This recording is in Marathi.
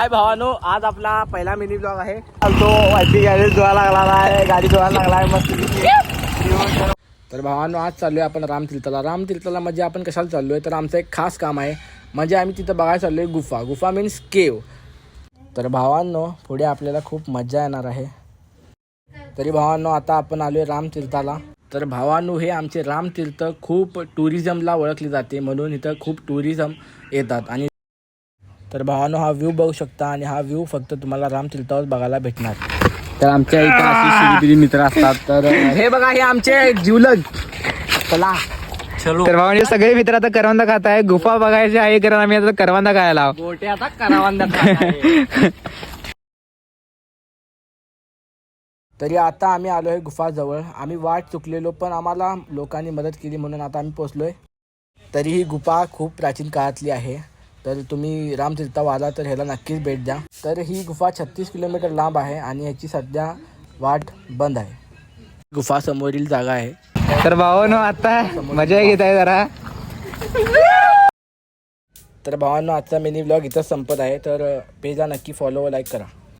काय भावानो, आज आपला पहिला मिनी ब्लॉग आहे. तो वायपी गॅरेज धुवायला लागला आहे, गाडी धुवायला लागला आहे मस्त. तर भावानो, आज चाललोय आपण रामतीर्थला. रामतीर्थला म्हणजे आपण कशाला चाललोय तर आमचं एक खास काम आहे. म्हणजे आम्ही तिथं बघायला चाललोय गुफा. गुफा मीन्स केव. तर भावांनो, पुढे आपल्याला खूप मजा येणार आहे. तरी भावांनो, आता आपण आलोय रामतीर्थाला. तर भावांनो, हे आमचे रामतीर्थ खूप टुरिझमला ओळखले जाते, म्हणून इथं खूप टुरिझम येतात. आणि तर भावांनो, हा व्ह्यू बघू शकता आणि हा व्ह्यू फक्त तुम्हाला रामतीर्थावर बघायला भेटणार. तर आमच्या इथं अशी शिरीबिरी मित्र असतात. तर हे बघा, हे आमचे जिवलग. चला चलो. तर भावांनो, सगळे मित्र आता करवंदा खात आहे. गुफा बघायची आहे कारण आम्ही आता करवंदा खायला गोटे आता करावंदा. तरी आता आम्ही आलो आहे गुफाजवळ. आम्ही वाट चुकलेलो, पण आम्हाला लोकांनी मदत केली म्हणून आता आम्ही पोचलोय. तरी ही गुफा खूप प्राचीन काळातली आहे. तर तुम्ही रामतीर्थावर आला तर ह्याला नक्कीच भेट द्या. तर ही गुफा 36 किलोमीटर लांब आहे आणि ह्याची सध्या वाट बंद आहे. गुफा समोरील जागा आहे. तर भावांनो, आता मजा घेत आहे जरा. तर भावांनो, आजचा मिनी ब्लॉग इथंच संपत आहे. तर पेजला नक्की फॉलो व लाईक करा.